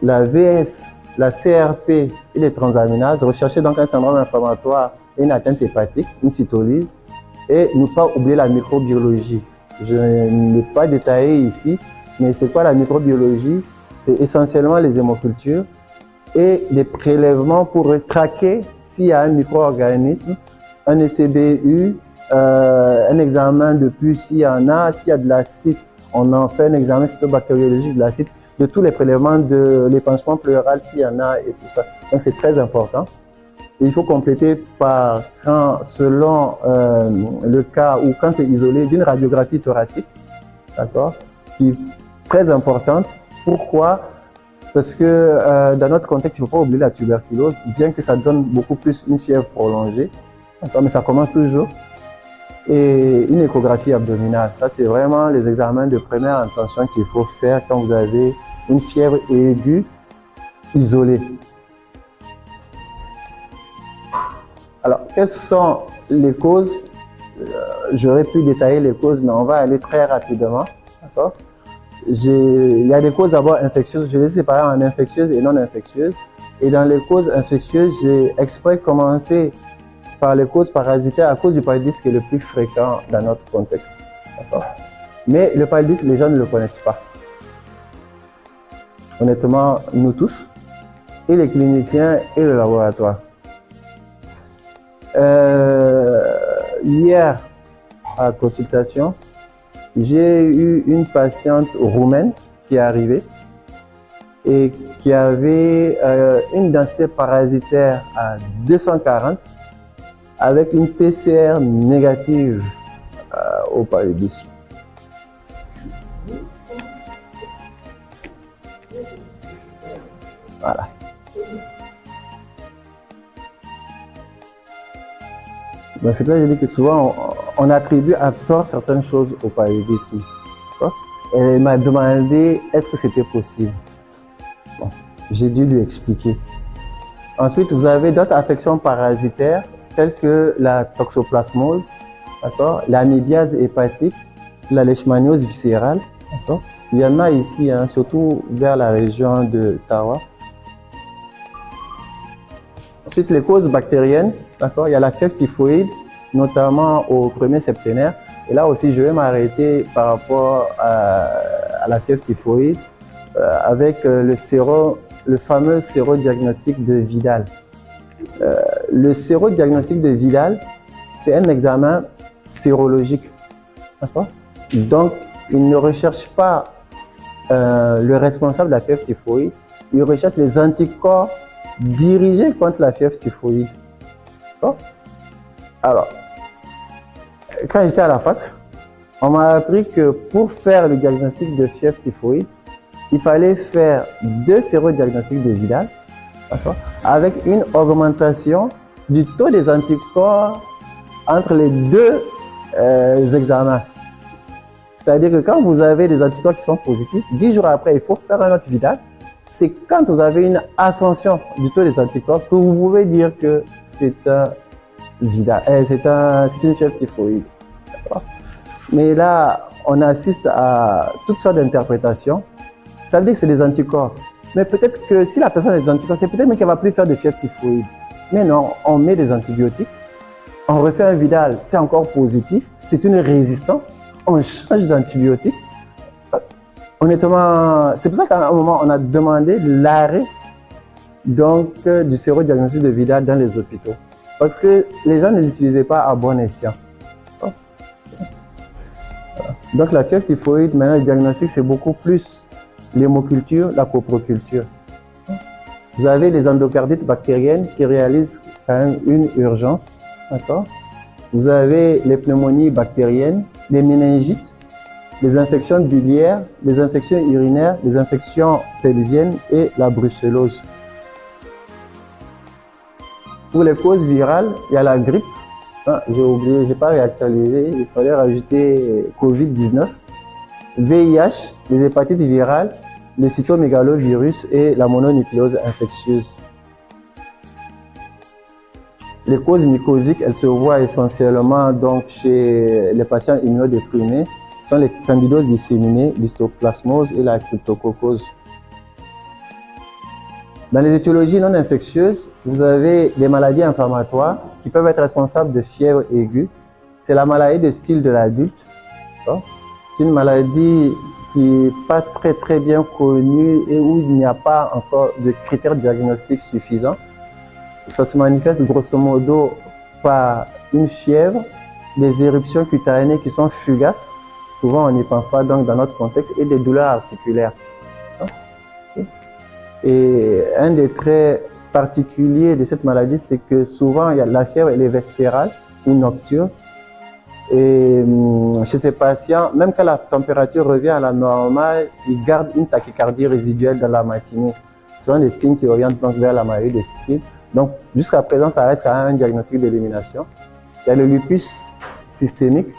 la VS, la CRP et les transaminases, rechercher donc un syndrome inflammatoire et une atteinte hépatique, une cytolyse, et ne pas oublier la microbiologie. Je ne vais pas détailler ici, mais c'est quoi la microbiologie? C'est essentiellement les hémocultures et des prélèvements pour traquer s'il y a un micro-organisme, un ECBU, un examen de pus s'il y en a, s'il y a de l'acide, on en fait un examen cytobactériologique de l'acide, de tous les prélèvements de l'épanchement pleural s'il y en a et tout ça. Donc c'est très important. Il faut compléter par, selon le cas ou quand c'est isolé, d'une radiographie thoracique, d'accord, qui est très importante. Pourquoi? Parce que dans notre contexte, il ne faut pas oublier la tuberculose, bien que ça donne beaucoup plus une fièvre prolongée, mais ça commence toujours. Et une échographie abdominale, ça c'est vraiment les examens de première intention qu'il faut faire quand vous avez une fièvre aiguë isolée. Alors, quelles sont les causes? J'aurais pu détailler les causes, mais on va aller très rapidement. D'accord? Il y a des causes d'abord infectieuses, je les sépare en infectieuses et non infectieuses. Et dans les causes infectieuses, j'ai exprès commencé par les causes parasitaires à cause du paludisme qui est le plus fréquent dans notre contexte. Mais le paludisme, les gens ne le connaissent pas. Honnêtement, nous tous, et les cliniciens et le laboratoire. Hier, à la consultation, j'ai eu une patiente roumaine qui est arrivée et qui avait une densité parasitaire à 240 avec une PCR négative au paludisme. Voilà. Donc c'est là que je dis que souvent on attribue à tort certaines choses au paludisme. Elle m'a demandé est-ce que c'était possible. Bon, j'ai dû lui expliquer. Ensuite, vous avez d'autres affections parasitaires telles que la toxoplasmose, l'amibiase hépatique, la leishmaniose viscérale. Il y en a ici, surtout vers la région de Tawa. Ensuite, les causes bactériennes, il y a la fièvre typhoïde, notamment au premier septénaire. Et là aussi, je vais m'arrêter par rapport à la fièvre typhoïde avec le fameux sérodiagnostic de Vidal. Le sérodiagnostic de Vidal, c'est un examen sérologique. Donc, il ne recherche pas le responsable de la fièvre typhoïde, il recherche les anticorps dirigés contre la fièvre typhoïde. Alors, quand j'étais à la fac, on m'a appris que pour faire le diagnostic de fièvre typhoïde, il fallait faire 2 sérodiagnostics de Vidal, avec une augmentation du taux des anticorps entre les 2 examens. C'est-à-dire que quand vous avez des anticorps qui sont positifs, 10 jours après, il faut faire un autre Vidal. C'est quand vous avez une ascension du taux des anticorps que vous pouvez dire que c'est un Vidal, c'est une fièvre typhoïde. Mais là, on assiste à toutes sortes d'interprétations. Ça veut dire que c'est des anticorps. Mais peut-être que si la personne a des anticorps, c'est peut-être qu'elle ne va plus faire de fièvre typhoïde. Mais non, on met des antibiotiques, on refait un Vidal, c'est encore positif, c'est une résistance, on change d'antibiotique. Honnêtement, c'est pour ça qu'à un moment, on a demandé l'arrêt du sérodiagnostic de Vidal dans les hôpitaux. Parce que les gens ne l'utilisaient pas à bon escient. Donc la fièvre typhoïde, maintenant le diagnostic, c'est beaucoup plus l'hémoculture, la coproculture. Vous avez les endocardites bactériennes qui réalisent quand même une urgence. Vous avez les pneumonies bactériennes, les méningites, les infections biliaires, les infections urinaires, les infections pelviennes et la brucellose. Pour les causes virales, il y a la grippe. J'ai oublié, je n'ai pas réactualisé, il fallait rajouter Covid-19, VIH, les hépatites virales, le cytomégalovirus et la mononucléose infectieuse. Les causes mycosiques, elles se voient essentiellement donc chez les patients immunodéprimés, sont les candidoses disséminées, l'histoplasmose et la cryptococcose. Dans les étiologies non infectieuses, vous avez des maladies inflammatoires qui peuvent être responsables de fièvre aiguë. C'est la maladie de style de l'adulte. C'est une maladie qui n'est pas très bien connue et où il n'y a pas encore de critères diagnostiques suffisants. Ça se manifeste grosso modo par une fièvre, des éruptions cutanées qui sont fugaces. Souvent, on n'y pense pas donc dans notre contexte, et des douleurs articulaires. Et un des traits particuliers de cette maladie, c'est que souvent, la fièvre elle est vespérale ou nocturne. Et chez ces patients, même quand la température revient à la normale, ils gardent une tachycardie résiduelle dans la matinée. Ce sont des signes qui orientent donc vers la maladie de style. Donc, jusqu'à présent, ça reste quand même un diagnostic d'élimination. Il y a le lupus systémique,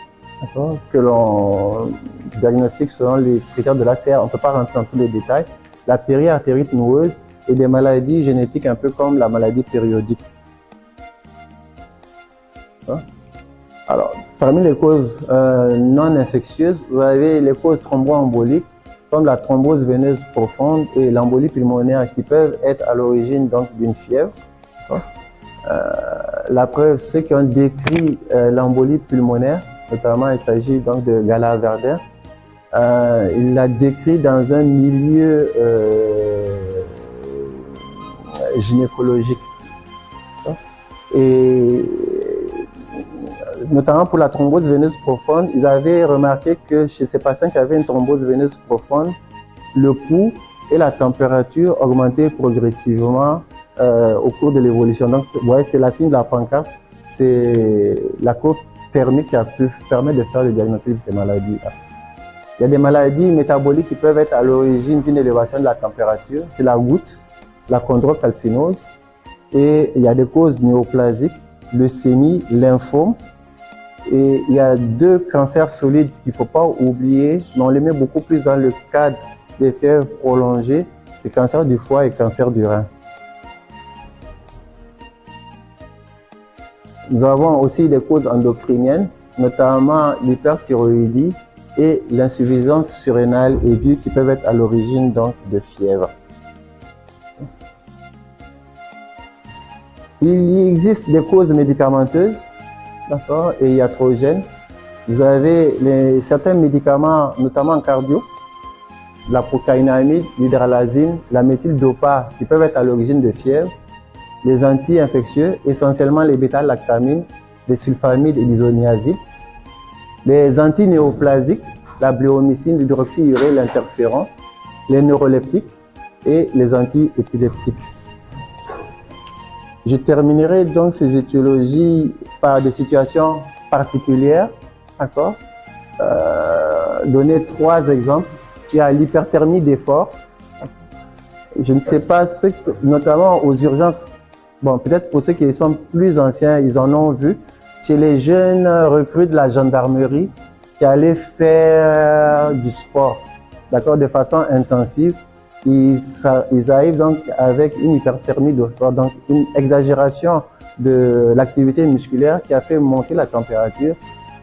que l'on diagnostique selon les critères de l'ACR. On ne peut pas rentrer dans tous les détails. La périartérite noueuse et des maladies génétiques un peu comme la maladie périodique. Alors, parmi les causes non infectieuses, vous avez les causes thromboemboliques comme la thrombose veineuse profonde et l'embolie pulmonaire qui peuvent être à l'origine donc d'une fièvre. La preuve, ceux qui ont décrit l'embolie pulmonaire, notamment il s'agit donc de Gala Verdun, il l'a décrit dans un milieu gynécologique. Et notamment pour la thrombose veineuse profonde, ils avaient remarqué que chez ces patients qui avaient une thrombose veineuse profonde, le pouls et la température augmentaient progressivement au cours de l'évolution. Donc, vous voyez, c'est la signe de la pancarte, c'est la courbe thermique qui a pu permettre de faire le diagnostic de ces maladies-là. Il y a des maladies métaboliques qui peuvent être à l'origine d'une élévation de la température, c'est la goutte, la chondrocalcinose, et il y a des causes néoplasiques, leucémie, lymphome, Et il y a deux cancers solides qu'il ne faut pas oublier, mais on les met beaucoup plus dans le cadre des fièvres prolongées, c'est cancer du foie et cancer du rein. Nous avons aussi des causes endocriniennes, notamment l'hyperthyroïdie et l'insuffisance surrénale aiguë qui peuvent être à l'origine donc de fièvre. Il existe des causes médicamenteuses, d'accord, et iatrogènes. Vous avez certains médicaments, notamment en cardio, la procaïnamide, l'hydralazine, la méthyldopa, qui peuvent être à l'origine de fièvre, les anti-infectieux, essentiellement les bêta-lactamines, les sulfamides et l'isoniazide, les antinéoplasiques, la bléomycine, l'hydroxyurée, l'interféron, les neuroleptiques et les antiépileptiques. Je terminerai donc ces étiologies par des situations particulières, d'accord? Donner 3 exemples. Il y a l'hyperthermie d'effort. Je ne sais pas, notamment aux urgences, bon, peut-être pour ceux qui sont plus anciens, ils en ont vu. Chez les jeunes recrues de la gendarmerie qui allaient faire du sport, d'accord, de façon intensive, ils arrivent donc avec une hyperthermie d'effort, donc une exagération de l'activité musculaire qui a fait monter la température,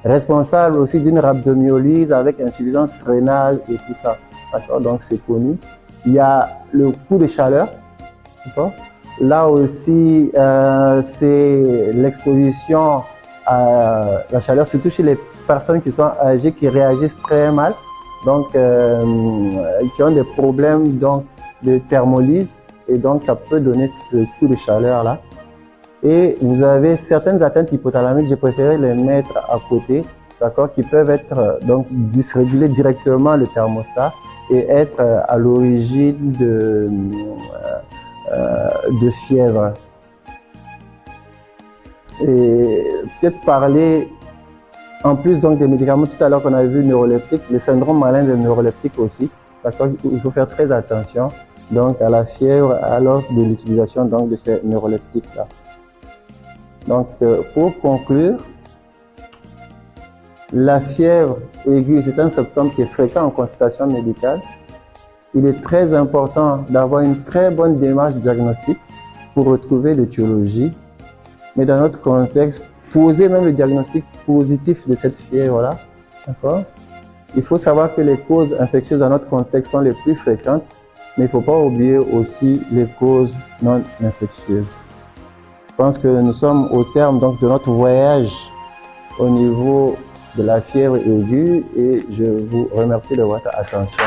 responsable aussi d'une rhabdomyolyse avec insuffisance rénale et tout ça, d'accord, donc c'est connu. Il y a le coup de chaleur, d'accord. Là aussi, c'est l'exposition à la chaleur, surtout chez les personnes qui sont âgées, qui réagissent très mal, donc qui ont des problèmes donc, de thermolyse, et donc ça peut donner ce coup de chaleur là. Et vous avez certaines atteintes hypothalamiques, j'ai préféré les mettre à côté, d'accord, qui peuvent être donc dysréguler directement le thermostat et être à l'origine de fièvre. Et peut-être parler, en plus donc des médicaments, tout à l'heure qu'on a vu neuroleptique, le syndrome malin de neuroleptique aussi, d'accord, il faut faire très attention donc à la fièvre lors de l'utilisation donc de ces neuroleptiques là. Donc pour conclure, la fièvre aiguë, c'est un symptôme qui est fréquent en consultation médicale. Il est très important d'avoir une très bonne démarche diagnostique pour retrouver l'étiologie. Mais dans notre contexte, poser même le diagnostic positif de cette fièvre-là, d'accord? Il faut savoir que les causes infectieuses dans notre contexte sont les plus fréquentes, mais il ne faut pas oublier aussi les causes non infectieuses. Je pense que nous sommes au terme donc, de notre voyage au niveau de la fièvre aiguë et je vous remercie de votre attention.